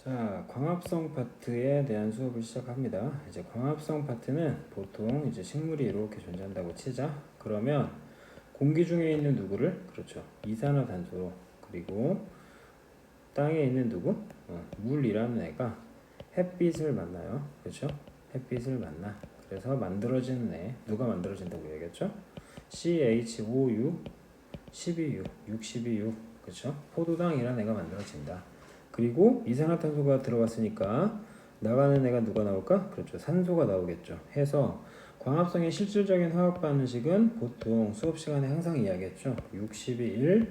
자, 광합성 파트에 대한 수업을 시작합니다. 이제 광합성 파트는 보통 이제 식물이 이렇게 존재한다고 치자. 그러면 공기 중에 있는 누구를, 그렇죠, 이산화탄소, 그리고 땅에 있는 누구, 물이라는 애가 햇빛을 만나요. 그렇죠? 햇빛을 만나. 그래서 만들어지는 애, 누가 만들어진다고 얘기했죠? CH5U 12U, 612U, 그렇죠? 포도당이라는 애가 만들어진다. 그리고 이산화탄소가 들어갔으니까 나가는 애가 누가 나올까? 그렇죠. 산소가 나오겠죠. 해서 광합성의 실질적인 화학 반응식은 보통 수업 시간에 항상 이야기했죠. 612,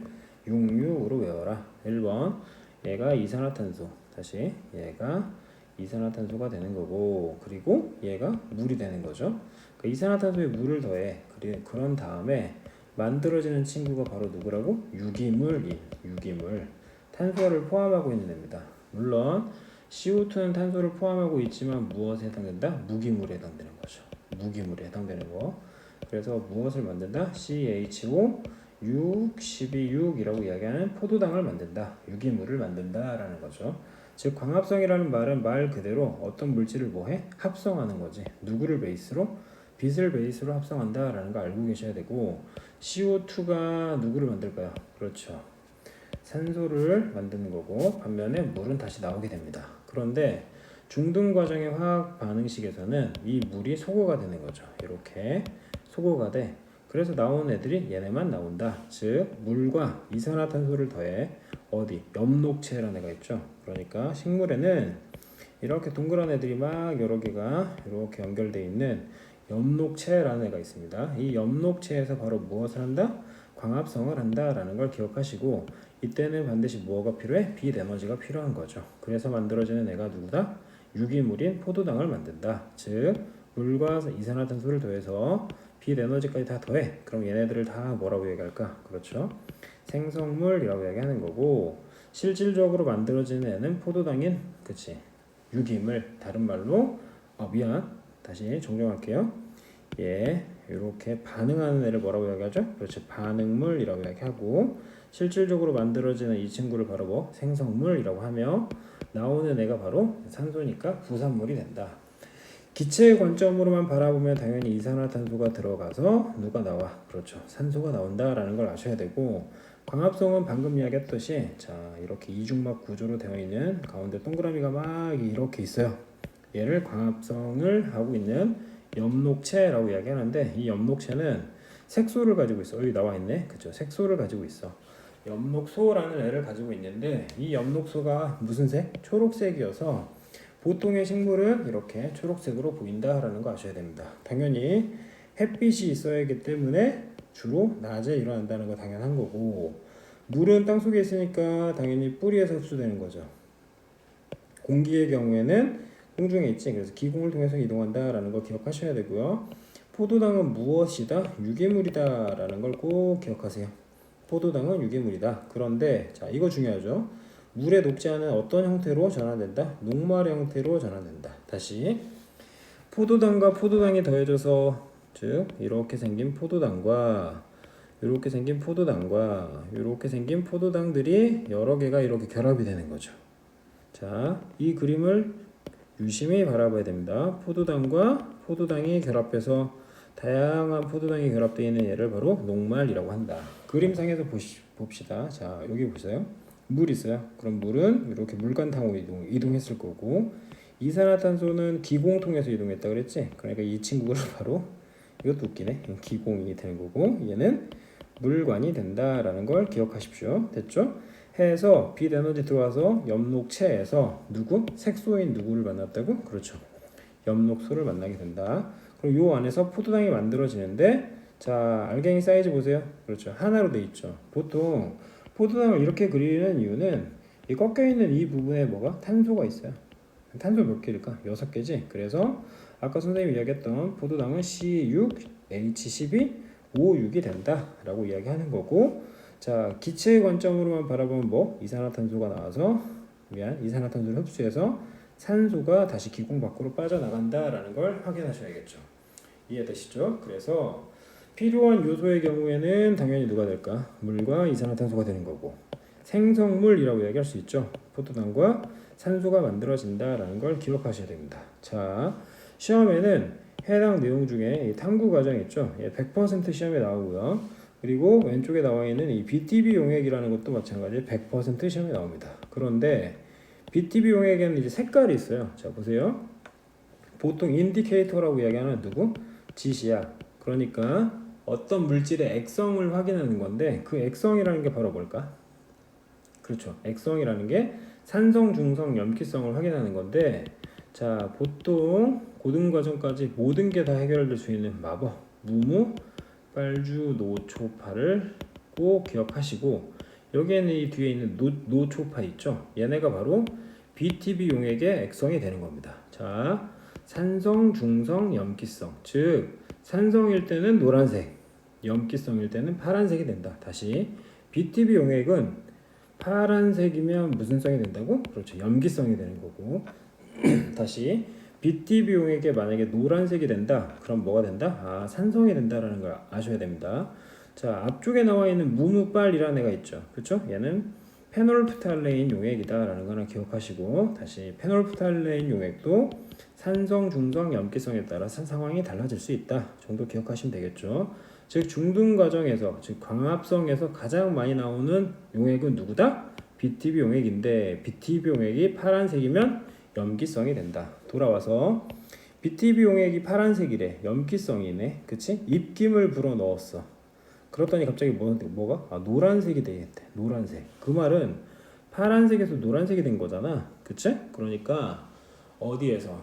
66으로 외워라. 1번 얘가 이산화탄소, 다시 얘가 이산화탄소가 되는 거고, 그리고 얘가 물이 되는 거죠. 그 이산화탄소에 물을 더해. 그런 다음에 만들어지는 친구가 바로 누구라고? 유기물인, 유기물. 탄소를 포함하고 있는 애입니다. 물론 CO2는 탄소를 포함하고 있지만 무엇에 해당된다? 무기물에 해당되는 거죠. 무기물에 해당되는 거. 그래서 무엇을 만든다? CHO 612이라고 이야기하는 포도당을 만든다. 유기물을 만든다라는 거죠. 즉 광합성이라는 말은 말 그대로 어떤 물질을 뭐해? 합성하는 거지. 누구를 베이스로? 빛을 베이스로 합성한다라는 거 알고 계셔야 되고, CO2가 누구를 만들까요? 그렇죠. 산소를 만드는 거고, 반면에 물은 다시 나오게 됩니다. 그런데 중등 과정의 화학 반응식에서는 이 물이 소거가 되는 거죠. 이렇게 소거가 돼. 그래서 나오는 애들이 얘네만 나온다. 즉 물과 이산화탄소를 더해 어디? 엽록체라는 애가 있죠. 그러니까 식물에는 이렇게 동그란 애들이 막 여러 개가 이렇게 연결되어 있는 엽록체라는 애가 있습니다. 이 엽록체에서 바로 무엇을 한다? 광합성을 한다라는 걸 기억하시고, 이때는 반드시 뭐가 필요해? 빛 에너지가 필요한 거죠. 그래서 만들어지는 애가 누구다? 유기물인 포도당을 만든다. 즉 물과 이산화탄소를 더해서 빛 에너지까지 다 더해. 그럼 얘네들을 다 뭐라고 얘기할까? 그렇죠. 생성물이라고 얘기하는 거고, 실질적으로 만들어지는 애는 포도당인, 그치, 유기물. 다른 말로 다시 정정할게요. 이렇게 반응하는 애를 뭐라고 이야기하죠? 그렇죠. 반응물이라고 이야기하고, 실질적으로 만들어지는 이 친구를 바로 뭐? 생성물이라고 하며, 나오는 애가 바로 산소니까 부산물이 된다. 기체의 관점으로만 바라보면 당연히 이산화탄소가 들어가서 누가 나와? 그렇죠. 산소가 나온다라는 걸 아셔야 되고, 광합성은 방금 이야기했듯이 자 이렇게 이중막 구조로 되어 있는 가운데 동그라미가 막 이렇게 있어요. 얘를 광합성을 하고 있는 엽록체라고 이야기하는데, 이 엽록체는 색소를 가지고 있어. 여기 나와 있네. 그죠? 색소를 가지고 있어. 엽록소라는 애를 가지고 있는데, 이 엽록소가 무슨 색? 초록색이어서 보통의 식물은 이렇게 초록색으로 보인다라는 거 아셔야 됩니다. 당연히 햇빛이 있어야 하기 때문에 주로 낮에 일어난다는 거 당연한 거고, 물은 땅속에 있으니까 당연히 뿌리에서 흡수되는 거죠. 공기의 경우에는 공중에 있지. 그래서 기공을 통해서 이동한다라는 걸 기억하셔야 되고요. 포도당은 무엇이다? 유기물이다라는 걸 꼭 기억하세요. 포도당은 유기물이다. 그런데 자 이거 중요하죠. 물에 녹지 않은 어떤 형태로 전환된다? 녹말의 형태로 전환된다. 다시 포도당과 포도당이 더해져서, 즉 이렇게 생긴 포도당과 이렇게 생긴 포도당과 이렇게 생긴 포도당들이 여러 개가 이렇게 결합이 되는 거죠. 자, 이 그림을 유심히 바라봐야 됩니다. 포도당과 포도당이 결합해서 다양한 포도당이 결합되어 있는 얘를 바로 녹말이라고 한다. 그림상에서 봅시다. 자, 여기 보세요. 물 있어요. 그럼 물은 이렇게 물관탕으로 이동했을 거고, 이산화탄소는 기공을 통해서 이동했다 그랬지? 그러니까 이 친구를 바로, 이것도 웃기네, 기공이 되는 거고, 얘는 물관이 된다라는 걸 기억하십시오. 됐죠? 해서 빛 에너지 들어와서 엽록체에서 누구? 색소인 누구를 만났다고? 그렇죠. 엽록소를 만나게 된다. 그럼 요 안에서 포도당이 만들어지는데, 자 알갱이 사이즈 보세요. 그렇죠. 하나로 돼 있죠. 보통 포도당을 이렇게 그리는 이유는 이 꺾여 있는 이 부분에 뭐가? 탄소가 있어요. 탄소 몇 개일까? 6개지. 그래서 아까 선생님이 이야기했던 포도당은 C6, H12, O6이 된다라고 이야기하는 거고, 자 기체의 관점으로만 바라보면 뭐? 이산화탄소가 나와서 이산화탄소를 흡수해서 산소가 다시 기공 밖으로 빠져나간다라는 걸 확인하셔야겠죠. 이해되시죠? 그래서 필요한 요소의 경우에는 당연히 누가 될까? 물과 이산화탄소가 되는 거고, 생성물이라고 이야기할 수 있죠. 포도당과 산소가 만들어진다라는 걸 기억하셔야 됩니다. 자, 시험에는 해당 내용 중에 이 탐구 과정 있죠. 100% 시험에 나오고요. 그리고 왼쪽에 나와 있는 이 BTB 용액이라는 것도 마찬가지 100% 시험에 나옵니다. 그런데 BTB 용액에는 이제 색깔이 있어요. 자, 보세요. 보통 인디케이터라고 이야기하는 누구? 지시야. 그러니까 어떤 물질의 액성을 확인하는 건데 그 액성이라는 게 바로 뭘까? 그렇죠. 액성이라는 게 산성, 중성, 염기성을 확인하는 건데 자, 보통 고등과정까지 모든 게 다 해결될 수 있는 마법, 무무, 빨주, 노초파를 꼭 기억하시고 여기에는 이 뒤에 있는 노초파 있죠. 얘네가 바로 BTB 용액의 액성이 되는 겁니다. 자, 산성, 중성, 염기성. 즉 산성일 때는 노란색, 염기성일 때는 파란색이 된다. 다시 BTB 용액은 파란색이면 무슨 성이 된다고? 그렇죠. 염기성이 되는 거고. 다시 BTB 용액에 만약에 노란색이 된다. 그럼 뭐가 된다? 아, 산성이 된다라는 걸 아셔야 됩니다. 자, 앞쪽에 나와 있는 무무빨이라는 애가 있죠. 그렇죠? 얘는 페놀프탈레인 용액이다라는 거는 기억하시고 다시 페놀프탈레인 용액도 산성, 중성, 염기성에 따라 상황이 달라질 수 있다 정도 기억하시면 되겠죠. 즉 중등 과정에서 즉 광합성에서 가장 많이 나오는 용액은 누구다? BTB 용액인데 BTB 용액이 파란색이면 염기성이 된다. 돌아와서 BTB 용액이 파란색이래. 염기성이네. 그치? 입김을 불어 넣었어. 그렇더니 갑자기 뭐가? 아, 노란색이 되겠대. 노란색. 그 말은 파란색에서 노란색이 된 거잖아. 그치? 그러니까 어디에서?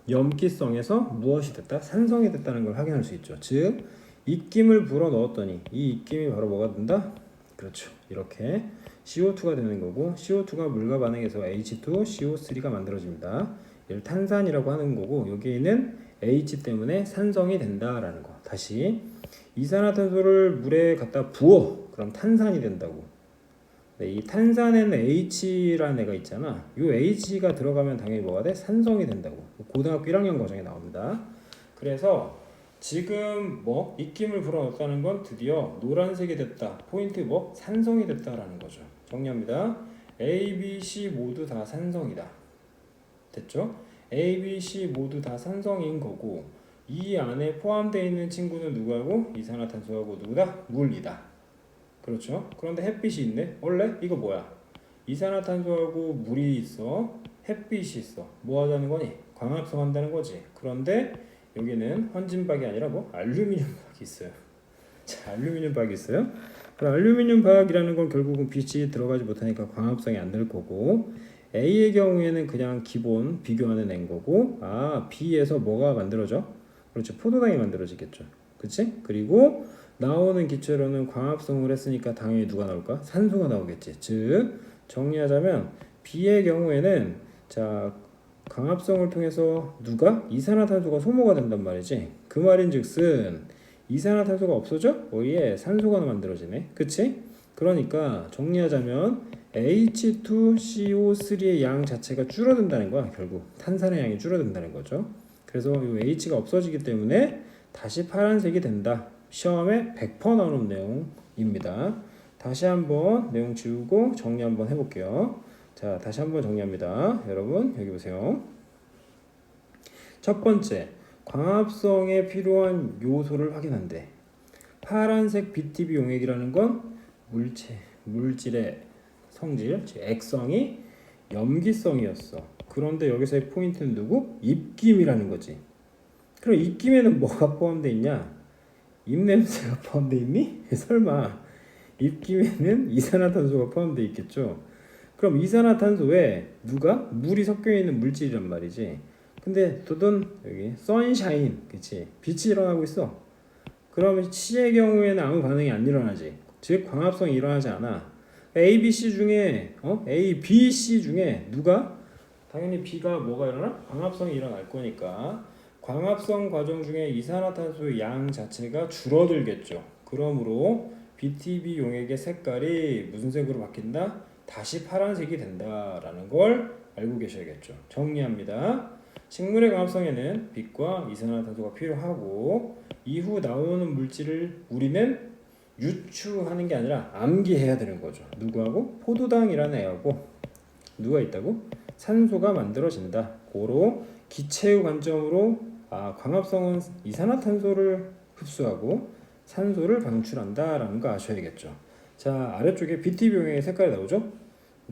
염기성에서 무엇이 됐다? 산성이 됐다는 걸 확인할 수 있죠. 즉 입김을 불어 넣었더니 이 입김이 바로 뭐가 된다? 그렇죠. 이렇게 CO2가 되는 거고 CO2가 물과 반응해서 H2CO3가 만들어집니다. 이를 탄산이라고 하는 거고 여기에는 H 때문에 산성이 된다라는 거. 다시 이산화탄소를 물에 갖다 부어 그럼 탄산이 된다고. 네, 이 탄산에는 H라는 애가 있잖아. 이 H가 들어가면 당연히 뭐가 돼? 산성이 된다고. 고등학교 1학년 과정에 나옵니다. 그래서 지금 뭐 입김을 불어넣었다는 건 드디어 노란색이 됐다. 포인트 뭐? 산성이 됐다라는 거죠. 정리합니다. A, B, C 모두 다 산성이다. 됐죠? A, B, C 모두 다 산성인 거고 이 안에 포함되어 있는 친구는 누구하고? 이산화탄소하고 누구다? 물이다. 그렇죠? 그런데 햇빛이 있네? 원래 이거 뭐야? 이산화탄소하고 물이 있어. 햇빛이 있어. 뭐 하자는 거니? 광합성 한다는 거지. 그런데 여기는 헌진박이 아니라 뭐? 알루미늄 박이 있어요. 자, 알루미늄 박이 있어요. 그럼 알루미늄 박이라는 건 결국은 빛이 들어가지 못하니까 광합성이 안 될 거고 A의 경우에는 그냥 기본 비교하는 애인 거고 아, B에서 뭐가 만들어져? 그렇죠. 포도당이 만들어지겠죠. 그치? 그리고 나오는 기체로는 광합성을 했으니까 당연히 누가 나올까? 산소가 나오겠지. 즉 정리하자면 B의 경우에는 자 광합성을 통해서 누가? 이산화탄소가 소모가 된단 말이지. 그 말인즉슨 이산화탄소가 없어져? 오예 산소가 만들어지네. 그치? 그러니까 정리하자면 H2CO3의 양 자체가 줄어든다는 거야. 결국 탄산의 양이 줄어든다는 거죠. 그래서 이 H가 없어지기 때문에 다시 파란색이 된다. 시험에 100% 나오는 내용입니다. 다시 한번 내용 지우고 정리 한번 해볼게요. 자, 다시 한번 정리합니다. 여러분 여기 보세요. 첫 번째, 광합성에 필요한 요소를 확인한대. 파란색 BTB 용액이라는 건 물질의 성질, 즉 액성이 염기성이었어. 그런데 여기서의 포인트는 누구? 입김이라는 거지. 그럼 입김에는 뭐가 포함되어 있냐? 입냄새가 포함되어 있니? 설마 입김에는 이산화탄소가 포함되어 있겠죠. 그럼 이산화탄소에 누가? 물이 섞여 있는 물질이란 말이지. 근데 도전 여기 선샤인, 그치? 빛이 일어나고 있어. 그러면 C의 경우에는 아무 반응이 안 일어나지. 즉 광합성이 일어나지 않아. A, B, C 중에 A, B, C 중에 누가? 당연히 B가 뭐가 일어나? 광합성이 일어날 거니까 광합성 과정 중에 이산화탄소의 양 자체가 줄어들겠죠. 그러므로 BTB 용액의 색깔이 무슨 색으로 바뀐다? 다시 파란색이 된다라는 걸 알고 계셔야겠죠. 정리합니다. 식물의 광합성에는 빛과 이산화탄소가 필요하고 이후 나오는 물질을 우리는 유추하는 게 아니라 암기해야 되는 거죠. 누구하고? 포도당이라는 애하고 누가 있다고? 산소가 만들어진다. 고로 기체의 관점으로 광합성은 이산화탄소를 흡수하고 산소를 방출한다라는 거 아셔야겠죠. 자, 아래쪽에 BT병의 색깔이 나오죠?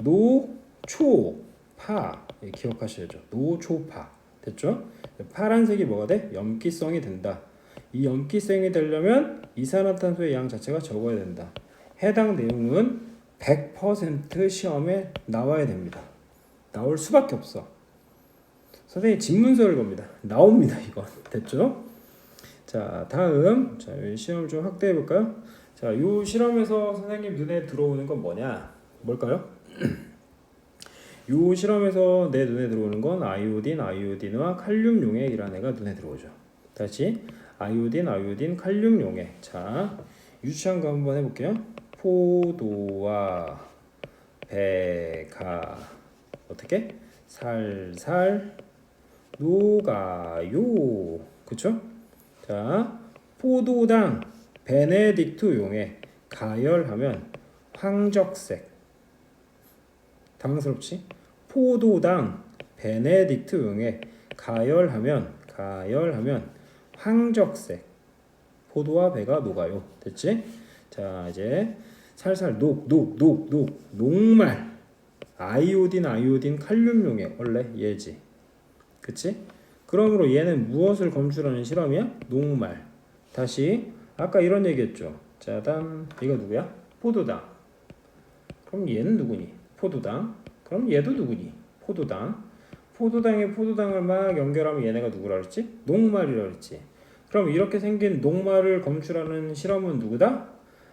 노, 초, 파. 기억하셔야죠. 노, 초, 파. 됐죠? 파란색이 뭐가 돼? 염기성이 된다. 이 염기성이 되려면 이산화탄소의 양 자체가 적어야 된다. 해당 내용은 100% 시험에 나와야 됩니다. 나올 수밖에 없어. 선생님이 집문서를 겁니다. 나옵니다, 이건. 됐죠? 자, 다음. 자, 시험을 좀 확대해 볼까요? 자, 이 실험에서 선생님 눈에 들어오는 건 뭐냐? 뭘까요? 이 실험에서 내 눈에 들어오는 건 아이오딘과 칼륨 용액이라는 애가 눈에 들어오죠. 다시 아이오딘, 칼륨 용액. 자, 유추한 거 한번 해볼게요. 포도와 배가 어떻게? 살살 녹아요. 그쵸? 자, 포도당 베네딕트 용액 가열하면 황적색. 당황스럽지? 포도당 베네딕트 용액 가열하면 황적색. 포도와 배가 녹아요. 됐지? 자, 이제 살살 녹말. 아이오딘, 칼륨 용액 원래 얘지. 그치? 그러므로 얘는 무엇을 검출하는 실험이야? 녹말. 다시 아까 이런 얘기했죠. 자, 다음 이거 누구야? 포도당. 그럼 얘는 누구니? 포도당. 그럼 얘도 누구니? 포도당. 포도당에 포도당을 막 연결하면 얘네가 누구라 그랬지? 녹말이라 그랬지. 그럼 이렇게 생긴 녹말을 검출하는 실험은 누구다?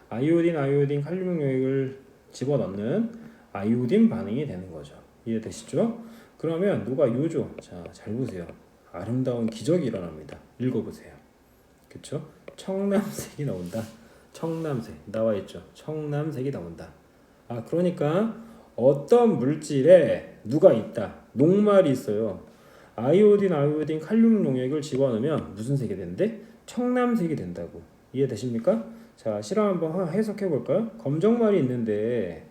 아이오딘, 칼륨 용액을 집어넣는 아이오딘 반응이 되는 거죠. 이해되시죠? 그러면 녹아요죠. 자, 잘 보세요. 아름다운 기적이 일어납니다. 읽어보세요. 그쵸? 청남색이 나온다. 청남색 나와 있죠. 청남색이 나온다. 그러니까 어떤 물질에 누가 있다. 녹말이 있어요. 아이오딘, 칼륨 용액을 집어넣으면 무슨 색이 되는데? 청남색이 된다고. 이해되십니까? 자, 실험 한번 해석해 볼까요? 검정말이 있는데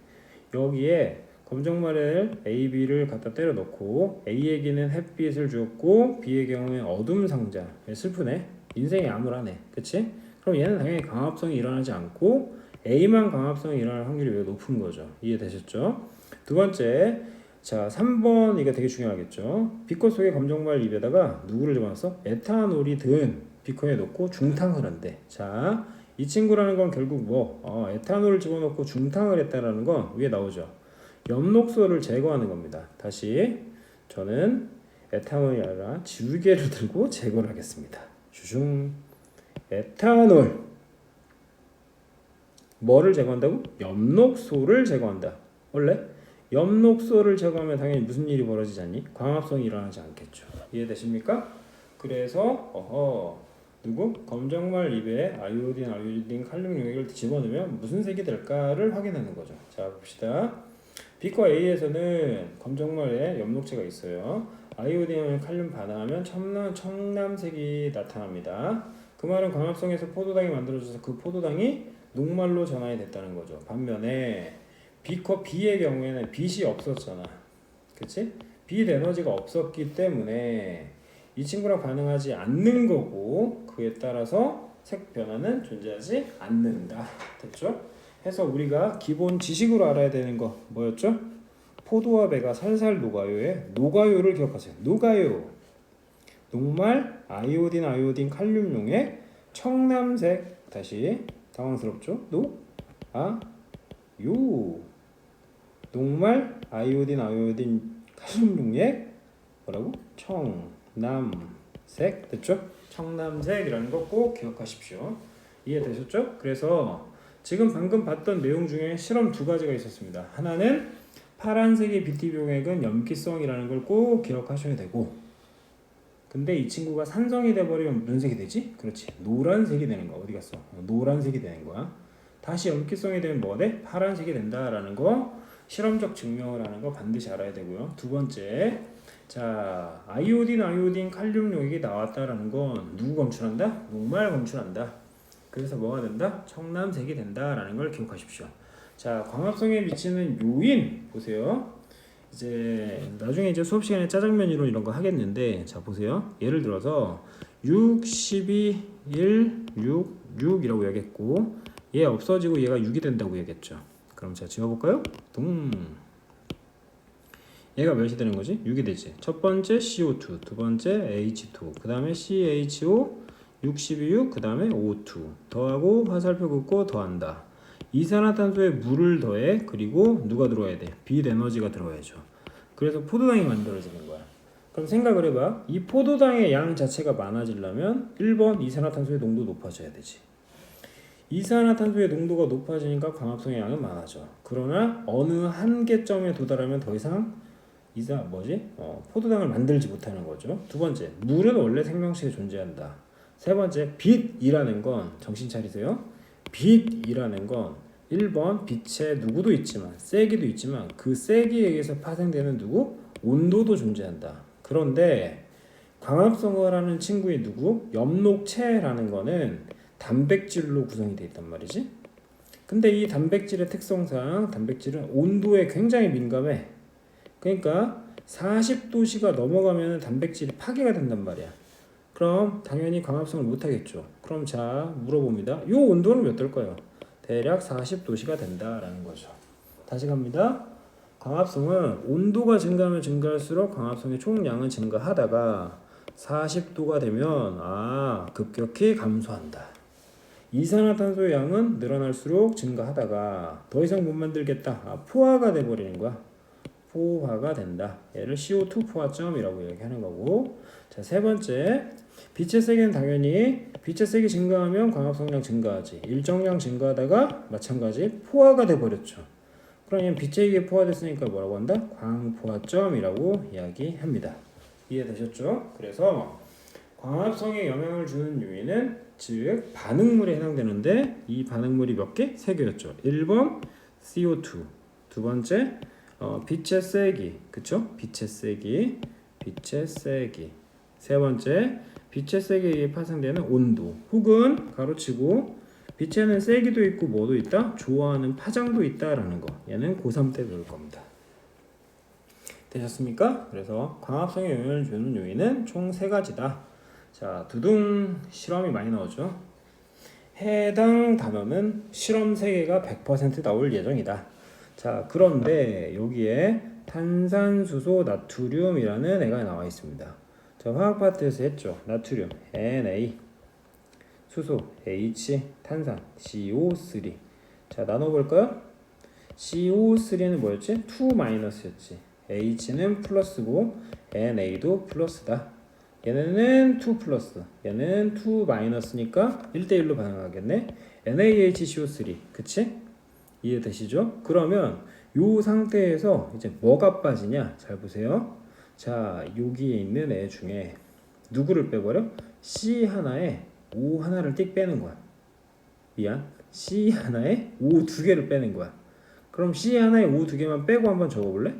여기에 검정말을 A, B를 갖다 때려 넣고 A에게는 햇빛을 주었고 B의 경우에는 어둠 상자. 슬프네. 인생이 암울하네. 그치? 그럼 얘는 당연히 광합성이 일어나지 않고 A만 광합성이 일어날 확률이 왜 높은 거죠. 이해되셨죠? 두 번째, 자 3번 이게 되게 중요하겠죠. 비커 속에 검정말 입에다가 누구를 집어넣었어? 에탄올이 든 비커에 넣고 중탕을 한대. 자, 이 친구라는 건 결국 뭐 에탄올을 집어넣고 중탕을 했다라는 건 위에 나오죠. 엽록소를 제거하는 겁니다. 다시 저는 에탄올이 아니라 지우개를 들고 제거를 하겠습니다. 주중 에탄올 뭐를 제거한다고? 엽록소를 제거한다. 원래 엽록소를 제거하면 당연히 무슨 일이 벌어지지 않니? 광합성이 일어나지 않겠죠. 이해되십니까? 그래서 누구? 검정말 입에 아이오딘, 칼륨 용액을 집어넣으면 무슨 색이 될까를 확인하는 거죠. 자, 봅시다. 비커 A에서는 검정말에 엽록체가 있어요. 아이오딘, 칼륨 반응하면 청남색이 나타납니다. 그 말은 광합성에서 포도당이 만들어져서 그 포도당이 녹말로 전환이 됐다는 거죠. 반면에 비커 B의 경우에는 빛이 없었잖아. 그치? 빛 에너지가 없었기 때문에 이 친구랑 반응하지 않는 거고 그에 따라서 색 변화는 존재하지 않는다. 됐죠? 해서 우리가 기본 지식으로 알아야 되는 거 뭐였죠? 포도와 배가 살살 녹아요의 녹아요를 기억하세요. 녹아요. 녹말 아이오딘, 칼륨 용액 청남색. 다시 당황스럽죠? 요. 녹말 아이오딘, 칼륨 용액 뭐라고? 청남색. 됐죠? 청남색이라는 거 꼭 기억하십시오. 이해되셨죠? 그래서 지금 방금 봤던 내용 중에 실험 두 가지가 있었습니다. 하나는 파란색의 BT 용액은 염기성이라는 걸 꼭 기억하셔야 되고, 근데 이 친구가 산성이 돼버리면 무슨 색이 되지? 그렇지, 노란색이 되는 거야. 어디 갔어? 노란색이 되는 거야. 다시 염기성이 되면 뭐가 돼? 파란색이 된다라는 거, 실험적 증명을 하는 거 반드시 알아야 되고요. 두 번째, 자 아이오딘, 칼륨 용액이 나왔다라는 건 누구 검출한다? 녹말 검출한다. 그래서 뭐가 된다? 청남색이 된다라는 걸 기억하십시오. 자, 광합성에 미치는 요인 보세요. 이제 나중에 이제 수업 시간에 짜장면 이론 이런 거 하겠는데, 자 보세요. 예를 들어서 6, 12, 1, 6, 6이라고 얘기했고, 얘 없어지고 얘가 6이 된다고 얘기했죠. 그럼 자 지워볼까요? 둥. 얘가 몇이 되는 거지? 6이 되지. 첫 번째 CO2, 두 번째 H2, 그 다음에 CHO, 6, 12, 그 다음에 O2 더하고 화살표 긋고 더한다. 이산화탄소에 물을 더해. 그리고 누가 들어와야 돼? 빛 에너지가 들어와야죠. 그래서 포도당이 만들어지는 거야. 그럼 생각을 해봐. 이 포도당의 양 자체가 많아지려면 1번 이산화탄소의 농도 높아져야 되지. 이산화탄소의 농도가 높아지니까 광합성의 양은 많아져. 그러나 어느 한계점에 도달하면 더 이상 포도당을 만들지 못하는 거죠. 두 번째, 물은 원래 생명체에 존재한다. 세 번째, 빛이라는 건, 정신 차리세요. 빛이라는 건 1번 빛의 누구도 있지만, 세기도 있지만 그 세기에 의해서 파생되는 누구? 온도도 존재한다. 그런데 광합성을 하는 친구의 누구? 엽록체라는 거는 단백질로 구성이 되어 있단 말이지. 근데 이 단백질의 특성상 단백질은 온도에 굉장히 민감해. 그러니까 40도씨가 넘어가면 단백질이 파괴가 된단 말이야. 그럼 당연히 광합성을 못하겠죠. 그럼 자 물어봅니다. 이 온도는 몇 도일까요? 대략 40도씨가 된다라는 거죠. 다시 갑니다. 광합성은 온도가 증가하면 증가할수록 광합성의 총량은 증가하다가 40도가 되면 급격히 감소한다. 이산화탄소의 양은 늘어날수록 증가하다가 더 이상 못 만들겠다. 포화가 돼버리는 거야. 포화가 된다. 얘를 CO2 포화점이라고 얘기하는 거고. 자, 세 번째, 빛의 세기는 당연히 빛의 세기 증가하면 광합성량 증가하지. 일정량 증가하다가 마찬가지 포화가 돼버렸죠. 그러면 빛의 세기에 포화됐으니까 뭐라고 한다? 광포화점이라고 이야기합니다. 이해되셨죠? 그래서 광합성에 영향을 주는 요인은 즉 반응물에 해당되는데, 이 반응물이 몇 개? 3개였죠. 1번 CO2, 두 번째 빛의 세기, 그쵸? 빛의 세기, 세 번째 빛의 세기에 의해 파생되는 온도, 혹은 가로치고 빛에는 세기도 있고 뭐도 있다? 좋아하는 파장도 있다라는 거. 얘는 고3 때 배울 겁니다. 되셨습니까? 그래서 광합성에 영향을 주는 요인은 총 3가지다. 자, 두둥 실험이 많이 나오죠. 해당 단어는 실험 3개가 100% 나올 예정이다. 자, 그런데 여기에 탄산수소 나트륨이라는 애가 나와 있습니다. 자, 화학 파트에서 했죠. 나트륨 Na, 수소 H, 탄산 CO3. 자, 나눠볼까요? CO3는 뭐였지? 2-였지. H는 플러스고 NA도 플러스다. 얘는 2 플러스, 얘는 2-니까 1대1로 반응하겠네. NaHCO3, 그치? 이해되시죠? 그러면 요 상태에서 이제 뭐가 빠지냐? 잘 보세요. 자, 여기에 있는 애 중에 누구를 빼버려? C 하나에 O 하나를 띡 빼는 거야. 미안. C 하나에 O 2개를 빼는 거야. 그럼 C 하나에 O 2개만 빼고 한번 적어볼래?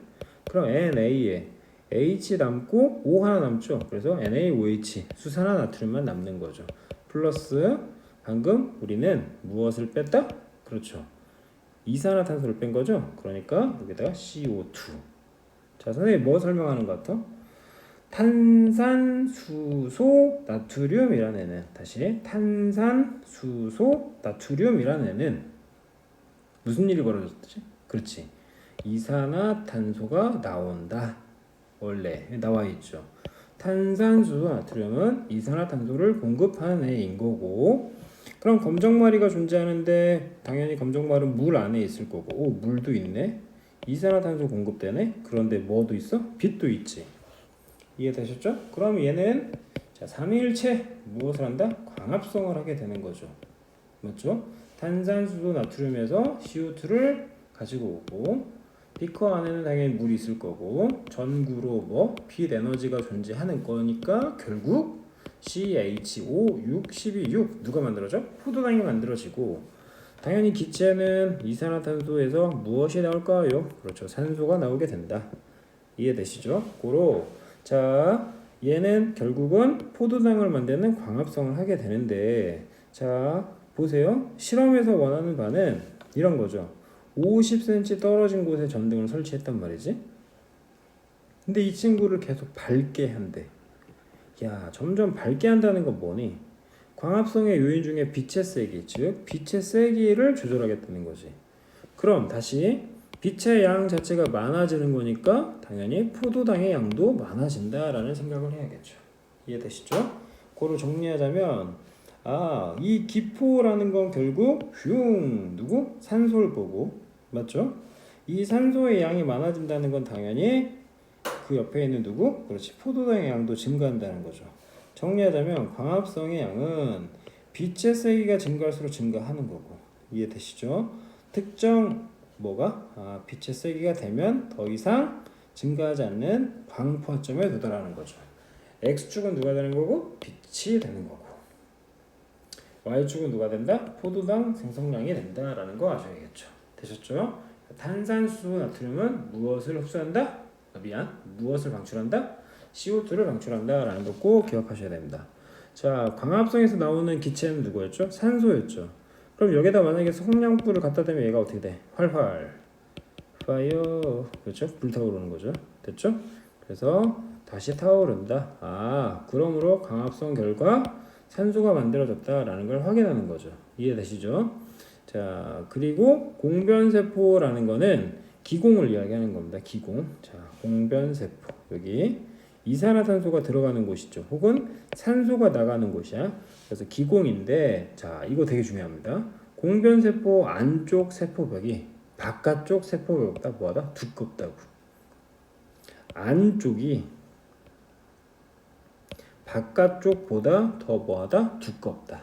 그럼 NA에 H 남고 O 하나 남죠. 그래서 NaOH 수산화 나트륨만 남는 거죠. 플러스 방금 우리는 무엇을 뺐다? 그렇죠. 이산화탄소를 뺀 거죠. 그러니까 여기다가 CO2. 자, 선생님 뭐 설명하는 것 같아? 탄산수소 나트륨이라는 애는, 다시 탄산수소 나트륨이라는 애는 무슨 일이 벌어졌지? 그렇지. 이산화탄소가 나온다. 원래 나와 있죠. 탄산수소 나트륨은 이산화탄소를 공급하는 애인 거고, 그럼 검정마리가 존재하는데 당연히 검정말은 물 안에 있을 거고, 물도 있네. 이산화탄소 공급되네. 그런데 뭐도 있어? 빛도 있지. 이해되셨죠? 그럼 얘는 자, 삼위일체 무엇을 한다? 광합성을 하게 되는 거죠. 맞죠? 탄산수소 나트륨에서 CO2를 가지고 오고, 비커 안에는 당연히 물이 있을 거고, 전구로 빛 에너지가 존재하는 거니까 결국 CHO 6, 12, 6 누가 만들어져? 포도당이 만들어지고, 당연히 기체는 이산화탄소에서 무엇이 나올까요? 그렇죠. 산소가 나오게 된다. 이해되시죠? 고로 자, 얘는 결국은 포도당을 만드는 광합성을 하게 되는데, 자, 보세요. 실험에서 원하는 바는 이런 거죠. 50cm 떨어진 곳에 전등을 설치했단 말이지. 근데 이 친구를 계속 밝게 한대. 야, 점점 밝게 한다는 건 뭐니? 광합성의 요인 중에 빛의 세기, 즉 빛의 세기를 조절하겠다는 거지. 그럼 다시 빛의 양 자체가 많아지는 거니까 당연히 포도당의 양도 많아진다라는 생각을 해야겠죠. 이해되시죠? 그거를 정리하자면 이 기포라는 건 결국 누구? 산소를 보고 맞죠? 이 산소의 양이 많아진다는 건 당연히 그 옆에 있는 누구? 그렇지. 포도당의 양도 증가한다는 거죠. 정리하자면 광합성의 양은 빛의 세기가 증가할수록 증가하는 거고 이해되시죠? 특정 빛의 세기가 되면 더 이상 증가하지 않는 광포화점에 도달하는 거죠. X축은 누가 되는 거고? 빛이 되는 거고 Y축은 누가 된다? 포도당 생성량이 된다라는 거 아셔야겠죠. 되셨죠? 탄산수 나트륨은 무엇을 흡수한다? 무엇을 방출한다? CO2를 방출한다라는 거 꼭 기억하셔야 됩니다. 자, 광합성에서 나오는 기체는 누구였죠? 산소였죠. 그럼 여기다 만약에 성냥불을 갖다 대면 얘가 어떻게 돼? 활활 파이어 그렇죠? 불타오르는 거죠. 됐죠? 그래서 다시 타오른다. 그러므로 광합성 결과 산소가 만들어졌다라는 걸 확인하는 거죠. 이해되시죠? 자, 그리고 공변세포라는 거는 기공을 이야기하는 겁니다. 기공. 자, 공변세포. 여기 이산화탄소가 들어가는 곳이죠. 혹은 산소가 나가는 곳이야. 그래서 기공인데, 자, 이거 되게 중요합니다. 공변세포 안쪽 세포벽이 바깥쪽 세포벽보다 뭐하다? 두껍다고. 안쪽이 바깥쪽보다 더 뭐하다? 두껍다.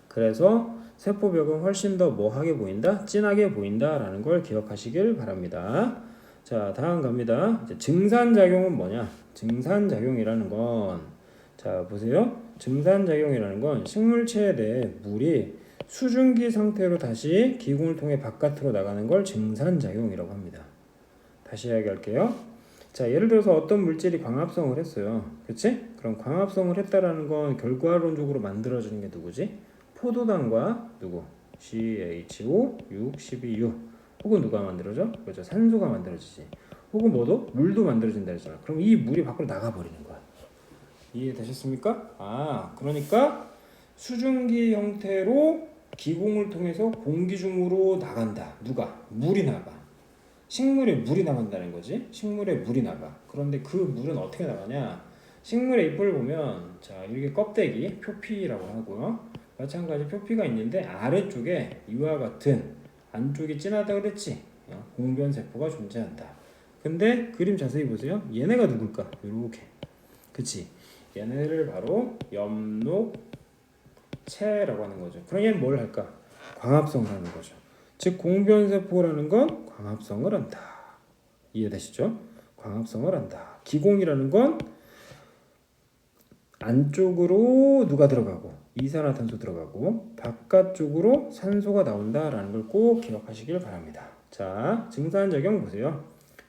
그래서 세포벽은 훨씬 더 뭐하게 보인다? 진하게 보인다라는 걸 기억하시길 바랍니다. 자, 다음 갑니다. 이제 증산작용은 뭐냐? 증산작용이라는 건, 자, 보세요. 증산작용이라는 건 식물체에 대해 물이 수증기 상태로 다시 기공을 통해 바깥으로 나가는 걸 증산작용이라고 합니다. 다시 이야기할게요. 자, 예를 들어서 어떤 물질이 광합성을 했어요. 그치? 그럼 광합성을 했다라는 건 결과론적으로 만들어지는 게 누구지? 포도당과 누구? CHO612U 혹은 누가 만들어져? 그렇죠. 산소가 만들어지지. 혹은 뭐도? 물도 만들어진다 했잖아. 그럼 이 물이 밖으로 나가버리는 거야. 이해되셨습니까? 그러니까 수증기 형태로 기공을 통해서 공기 중으로 나간다. 누가? 물이 나가. 식물에 물이 나간다는 거지. 식물에 물이 나가. 그런데 그 물은 어떻게 나가냐? 식물의 잎을 보면 자, 이렇게 껍데기, 표피라고 하고요. 마찬가지 표피가 있는데 아래쪽에 이와 같은 안쪽이 진하다 그랬지. 공변세포가 존재한다. 근데 그림 자세히 보세요. 얘네가 누굴까? 이렇게. 그치? 얘네를 바로 엽록체라고 하는 거죠. 그럼 얘는 뭘 할까? 광합성을 하는 거죠. 즉 공변세포라는 건 광합성을 한다. 이해되시죠? 광합성을 한다. 기공이라는 건 안쪽으로 누가 들어가고 이산화탄소 들어가고 바깥쪽으로 산소가 나온다라는 걸 꼭 기억하시길 바랍니다. 자, 증산작용 보세요.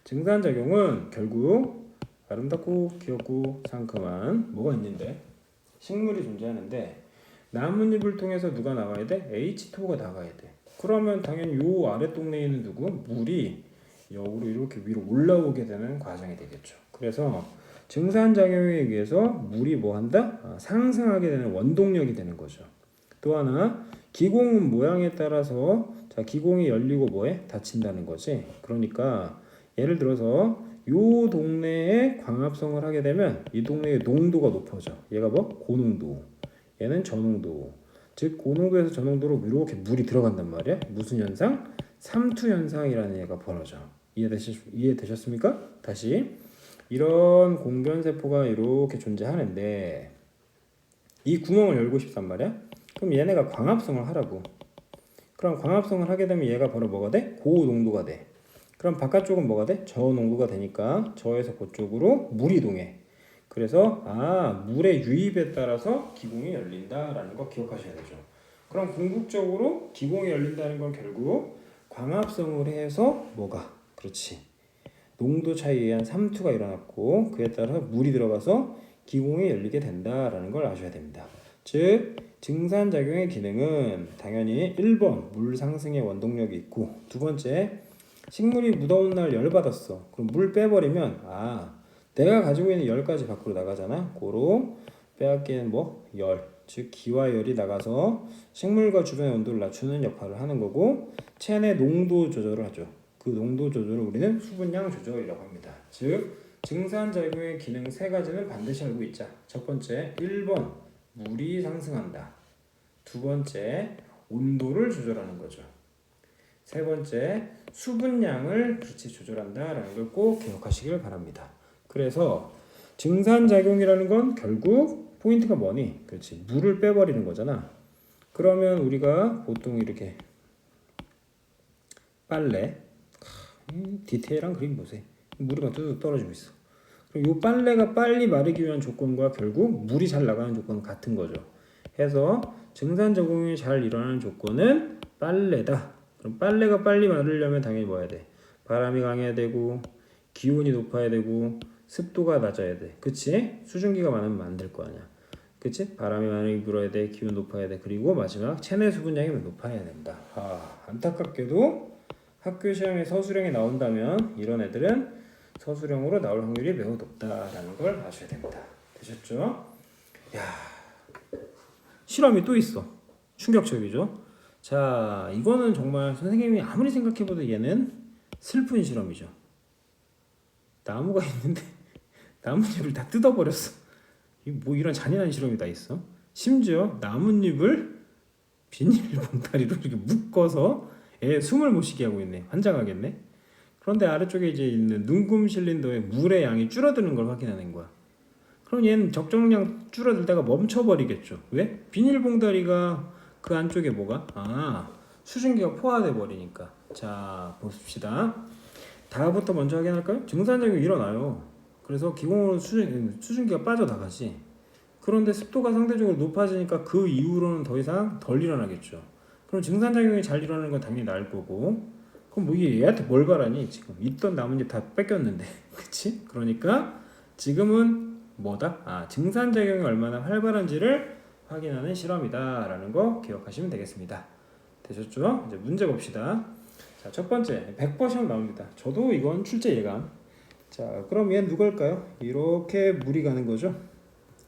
증산작용은 결국 아름답고 귀엽고 상큼한 뭐가 있는데 식물이 존재하는데 나뭇잎을 통해서 누가 나가야 돼? H2O가 나가야 돼. 그러면 당연히 요 아래 동네에 있는 누구? 물이 역으로 이렇게 위로 올라오게 되는 과정이 되겠죠. 그래서 증산작용에 의해서 물이 뭐 한다? 상승하게 되는 원동력이 되는 거죠. 또 하나 기공 모양에 따라서 자, 기공이 열리고 뭐해? 닫힌다는 거지. 그러니까 예를 들어서 요 동네에 광합성을 하게 되면 이 동네의 농도가 높아져. 얘가 뭐? 고농도. 얘는 저농도. 즉 고농도에서 저농도로 이렇게 물이 들어간단 말이야. 무슨 현상? 삼투 현상이라는 얘가 벌어져. 이해되셨습니까? 다시 이런 공변세포가 이렇게 존재하는데 이 구멍을 열고 싶단 말이야. 그럼 얘네가 광합성을 하라고. 그럼 광합성을 하게 되면 얘가 바로 뭐가 돼? 고농도가 돼. 그럼 바깥쪽은 뭐가 돼? 저농도가 되니까 저에서 그쪽으로 물이 이동해. 그래서 물의 유입에 따라서 기공이 열린다라는 거 기억하셔야 되죠. 그럼 궁극적으로 기공이 열린다는 건 결국 광합성을 해서 뭐가? 그렇지. 농도 차이에 의한 삼투가 일어났고 그에 따라 물이 들어가서 기공이 열리게 된다라는 걸 아셔야 됩니다. 즉 증산작용의 기능은 당연히 1번 물 상승의 원동력이 있고, 두 번째 식물이 무더운 날 열받았어. 그럼 물 빼버리면 내가 가지고 있는 열까지 밖으로 나가잖아. 고로 빼앗기는 열, 즉 기와 열이 나가서 식물과 주변의 온도를 낮추는 역할을 하는 거고, 체내 농도 조절을 하죠. 그 농도 조절을 우리는 수분량 조절이라고 합니다. 즉 증산작용의 기능 세 가지는 반드시 알고 있자. 첫 번째 1번 물이 상승한다. 두 번째 온도를 조절하는 거죠. 세 번째 수분량을 그렇지 조절한다라는 걸 꼭 기억하시길 바랍니다. 그래서 증산작용이라는 건 결국 포인트가 뭐니? 그렇지, 물을 빼버리는 거잖아. 그러면 우리가 보통 이렇게 빨래, 디테일한 그림 보세요. 물이 막 뚝뚝 떨어지고 있어. 그럼 이 빨래가 빨리 마르기 위한 조건과 결국 물이 잘 나가는 조건은 같은 거죠. 해서 증산작용이 잘 일어나는 조건은 빨래다. 그럼 빨래가 빨리 마르려면 당연히 뭐 해야 돼? 바람이 강해야 되고, 기온이 높아야 되고, 습도가 낮아야 돼. 그치? 수증기가 많으면 안 될 거 아니야. 그치? 바람이 많이 불어야 돼. 기온 높아야 돼. 그리고 마지막 체내 수분량이 높아야 된다. 안타깝게도 학교 시험에 서술형이 나온다면 이런 애들은 서술형으로 나올 확률이 매우 높다라는 걸 아셔야 됩니다. 되셨죠? 실험이 또 있어. 충격적이죠? 자, 이거는 정말 선생님이 아무리 생각해봐도 얘는 슬픈 실험이죠. 나무가 있는데 나뭇잎을 다 뜯어버렸어. 이런 잔인한 실험이 다 있어. 심지어 나뭇잎을 비닐봉다리로 이렇게 묶어서 애 숨을 못 쉬게 하고 있네. 환장하겠네. 그런데 아래쪽에 이제 있는 눈금 실린더의 물의 양이 줄어드는 걸 확인하는 거야. 그럼 얘는 적정량 줄어들다가 멈춰버리겠죠. 왜? 비닐봉다리가 그 안쪽에 수증기가 포화돼 버리니까. 자, 봅시다. 다부터 먼저 확인할까요? 증산작용이 일어나요. 그래서 기공으로 수증기가 빠져나가지. 그런데 습도가 상대적으로 높아지니까 그 이후로는 더 이상 덜 일어나겠죠. 그럼 증산작용이 잘 일어나는 건 당연히 나을 거고, 그럼 얘한테 뭘 바라니? 지금 있던 나뭇잎 다 뺏겼는데. 그치? 그러니까 지금은 뭐다? 증산작용이 얼마나 활발한지를 확인하는 실험이다 라는 거 기억하시면 되겠습니다. 되셨죠? 이제 문제 봅시다. 자, 첫 번째 100번 시험 나옵니다. 저도 이건 출제 예감. 자, 그럼 얘는 누굴까요? 이렇게 물이 가는 거죠.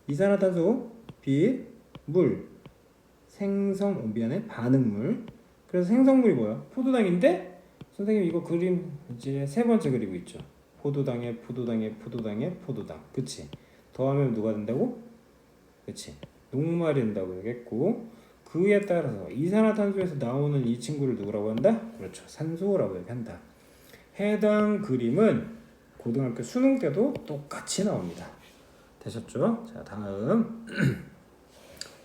이산화탄소, 빛, 물, 반응물. 그래서 생성물이 뭐야? 포도당인데 선생님 이거 그림 이제 세 번째 그리고 있죠. 포도당. 그치? 더하면 누가 된다고? 그치? 녹말이 된다고 얘기했고, 그에 따라서 이산화탄소에서 나오는 이 친구를 누구라고 한다? 그렇죠. 산소라고 얘기한다. 해당 그림은 고등학교 수능 때도 똑같이 나옵니다. 되셨죠? 자, 다음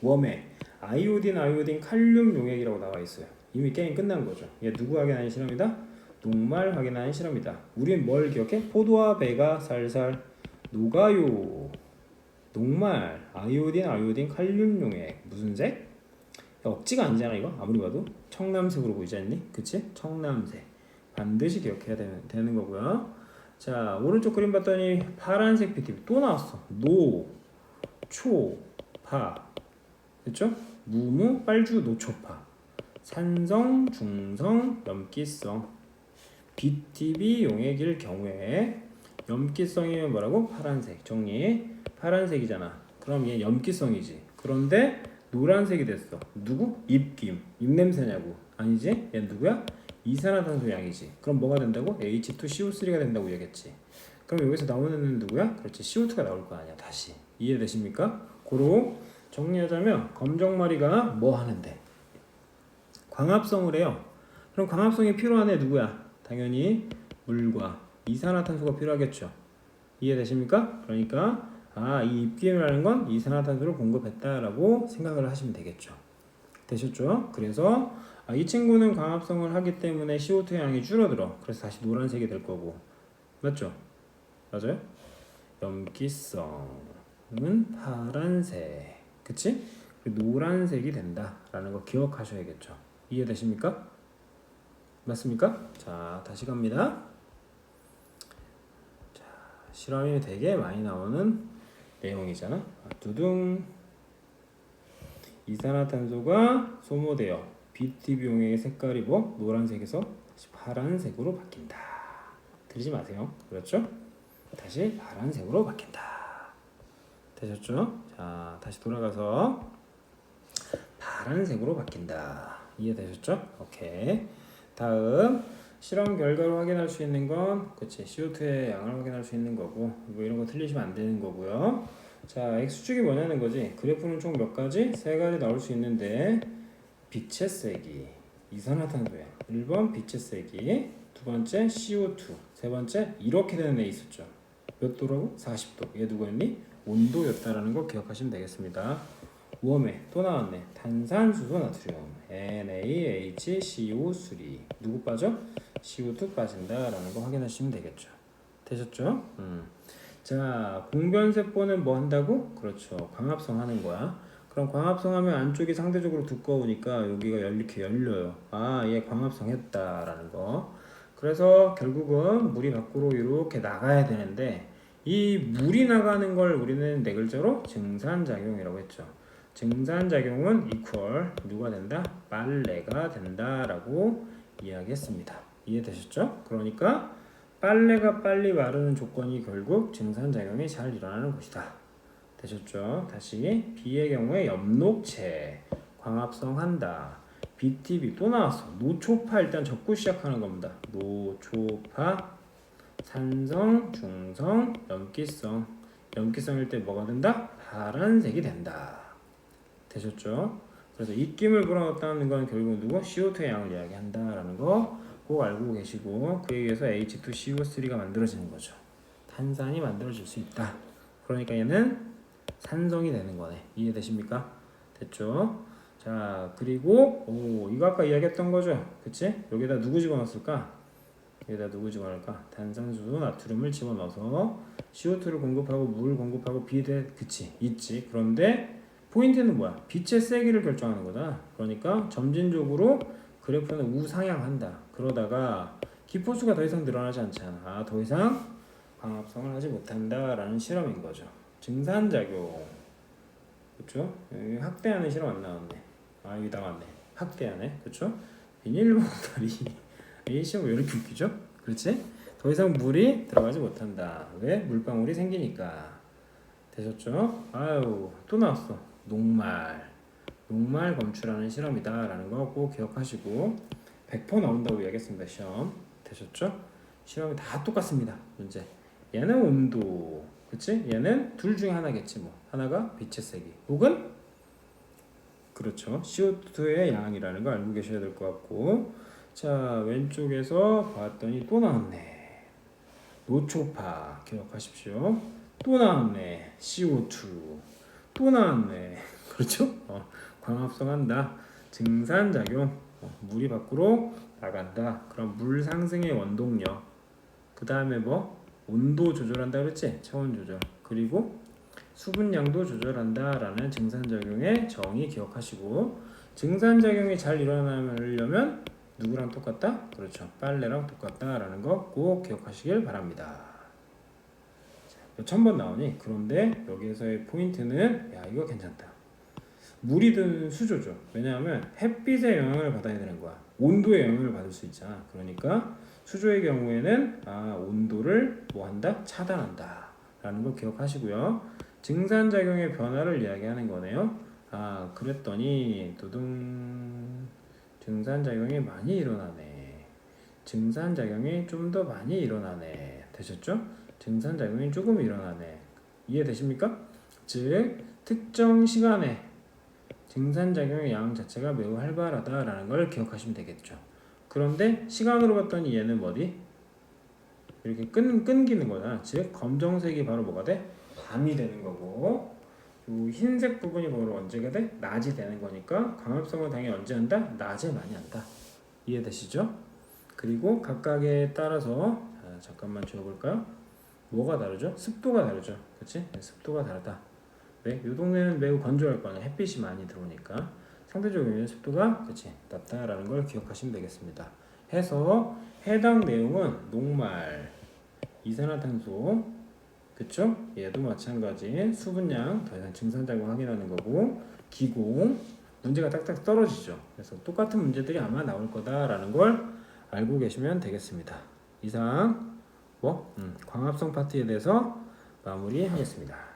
웜에 아이오딘, 칼륨 용액이라고 나와 있어요. 이미 게임 끝난 거죠. 얘 누구 확인하는 실험이다? 녹말 확인하는 실험이다. 우린 뭘 기억해? 포도와 배가 살살 녹아요. 녹말, 아이오딘, 칼륨 용액. 무슨 색? 억지가 아니잖아 이거. 아무리 봐도 청남색으로 보이지 않니? 그치? 청남색. 반드시 기억해야 되는 거고요. 자, 오른쪽 그림 봤더니 파란색 PTB 또 나왔어. 노, 초, 파. 됐죠? 무무, 빨주, 노초파. 산성, 중성, 염기성. BTB 용액일 경우에 염기성이면 뭐라고? 파란색. 정리. 파란색이잖아. 그럼 얘 염기성이지. 그런데 노란색이 됐어. 누구? 입김. 입냄새냐고. 아니지? 얘 누구야? 이산화탄소 양이지. 그럼 뭐가 된다고? H2CO3가 된다고 얘기했지. 그럼 여기서 나오는 애는 누구야? 그렇지. CO2가 나올 거 아니야. 다시. 이해되십니까? 고로 정리하자면 검정머리가 뭐 하는데? 광합성을 해요. 그럼 광합성이 필요한 애 누구야? 당연히 물과 이산화탄소가 필요하겠죠. 이해되십니까? 그러니까 이 입김이라는 건 이산화탄소를 공급했다라고 생각을 하시면 되겠죠. 되셨죠? 그래서 이 친구는 광합성을 하기 때문에 CO2 양이 줄어들어. 그래서 다시 노란색이 될 거고. 맞죠? 맞아요? 염기성은 파란색. 그치? 노란색이 된다라는 거 기억하셔야겠죠. 이해되십니까? 맞습니까? 자, 다시 갑니다. 자, 실험이 되게 많이 나오는 내용이잖아. 두둥. 이산화탄소가 소모되어 BTB용액의 색깔이 뭐? 노란색에서 다시 파란색으로 바뀐다. 들리지 마세요. 그렇죠? 다시 파란색으로 바뀐다. 되셨죠? 자, 다시 돌아가서 파란색으로 바뀐다. 이해되셨죠? 오케이. 다음 실험 결과로 확인할 수 있는 건 그치 CO2의 양을 확인할 수 있는 거고 뭐 이런 거 틀리시면 안 되는 거고요. 자, X축이 뭐냐는 거지. 그래프는 총 몇 가지? 세 가지 나올 수 있는데 빛의 세기, 이산화탄소야. 1번 빛의 세기, 두 번째 CO2, 세 번째 이렇게 되는 애 있었죠. 몇 도라고? 40도. 얘 누구였니? 온도였다라는 거 기억하시면 되겠습니다. 웜에 또 나왔네. 탄산수소 나트륨 NaHCO3 누구 빠져? CO2 빠진다라는 거 확인하시면 되겠죠. 되셨죠? 자, 공변세포는 뭐 한다고? 그렇죠. 광합성 하는 거야. 그럼 광합성 하면 안쪽이 상대적으로 두꺼우니까 여기가 이렇게 열려요. 아, 얘 광합성 했다라는 거. 그래서 결국은 물이 밖으로 이렇게 나가야 되는데 이 물이 나가는 걸 우리는 네 글자로 증산작용이라고 했죠. 증산작용은 equal 누가 된다? 빨래가 된다라고 이야기했습니다. 이해되셨죠? 그러니까 빨래가 빨리 마르는 조건이 결국 증산작용이 잘 일어나는 곳이다. 되셨죠? 다시 B의 경우에 엽록체 광합성한다. BTB 또 나왔어. 노초파 일단 적고 시작하는 겁니다. 노초파 산성, 중성, 염기성. 염기성일 때 뭐가 된다? 파란색이 된다. 되셨죠? 그래서 입김을 불어넣었다는 건 결국 누구? CO2의 양을 이야기한다라는 거 꼭 알고 계시고 그에 의해서 H2CO3가 만들어지는 거죠. 탄산이 만들어질 수 있다. 그러니까 얘는 산성이 되는 거네. 이해되십니까? 됐죠? 자, 그리고 이거 아까 이야기했던 거죠. 그치? 여기다 누구 집어넣었을까? 여기다 누구 집어넣을까? 탄산수소 나트륨을 집어넣어서 CO2를 공급하고 물 공급하고 비대 그치? 있지. 그런데 포인트는 뭐야? 빛의 세기를 결정하는 거다. 그러니까 점진적으로 그래프는 우상향한다. 그러다가 기포수가 더 이상 늘어나지 않잖아. 아, 더 이상 광합성을 하지 못한다라는 실험인 거죠. 증산작용. 그렇죠? 여기 학대하는 실험 안 나왔네. 아, 여기 나왔네. 학대하네. 그렇죠? 비닐봉다리. 이 시험 왜 이렇게 웃기죠? 그렇지? 더 이상 물이 들어가지 못한다. 왜? 물방울이 생기니까. 되셨죠? 아유, 또 나왔어. 녹말 검출하는 실험이다 라는 거 꼭 기억하시고 100% 나온다고 이야기했습니다. 시험 되셨죠? 시험이 다 똑같습니다. 문제 얘는 온도 그치? 얘는 둘 중에 하나겠지 뭐 하나가 빛의 세기 혹은 그렇죠 CO2의 양이라는 거 알고 계셔야 될 것 같고 자 왼쪽에서 봤더니 또 나왔네. 노초파 기억하십시오. 또 나왔네. CO2 또 나왔네. 그렇죠? 광합성한다. 증산작용. 물이 밖으로 나간다. 그럼 물 상승의 원동력. 그 다음에 뭐? 온도 조절한다 그랬지? 체온 조절. 그리고 수분량도 조절한다 라는 증산작용의 정의 기억하시고 증산작용이 잘 일어나려면 누구랑 똑같다? 그렇죠. 빨래랑 똑같다 라는 거 꼭 기억하시길 바랍니다. 몇 천 번 나오니? 그런데 여기에서의 포인트는 야 이거 괜찮다. 물이든 수조죠. 왜냐하면 햇빛의 영향을 받아야 되는 거야. 온도의 영향을 받을 수 있잖아. 그러니까 수조의 경우에는 온도를 뭐 한다? 차단한다 라는 걸 기억하시고요. 증산작용의 변화를 이야기하는 거네요. 그랬더니 두둥 증산작용이 많이 일어나네. 증산작용이 좀 더 많이 일어나네. 되셨죠? 증산작용이 조금 일어나네. 이해되십니까? 즉 특정 시간에 증산작용의 양 자체가 매우 활발하다라는 걸 기억하시면 되겠죠. 그런데 시간으로 봤더니 얘는 어디? 이렇게 끊기는 거잖아. 즉 검정색이 바로 뭐가 돼? 밤이 되는 거고 이 흰색 부분이 바로 언제가 돼? 낮이 되는 거니까 광합성을 당연히 언제 한다? 낮에 많이 한다. 이해되시죠? 그리고 각각에 따라서 잠깐만 지워볼까요? 뭐가 다르죠? 습도가 다르죠. 그치? 습도가 다르다. 왜? 이 동네는 매우 건조할 거 아니야. 햇빛이 많이 들어오니까 상대적으로 습도가 그치? 낮다라는 걸 기억하시면 되겠습니다. 해서 해당 내용은 녹말, 이산화탄소, 그쵸? 얘도 마찬가지 수분량 더 이상 증산작용 확인하는 거고 기공 문제가 딱딱 떨어지죠. 그래서 똑같은 문제들이 아마 나올 거다라는 걸 알고 계시면 되겠습니다. 이상 광합성 파트에 대해서 마무리하겠습니다.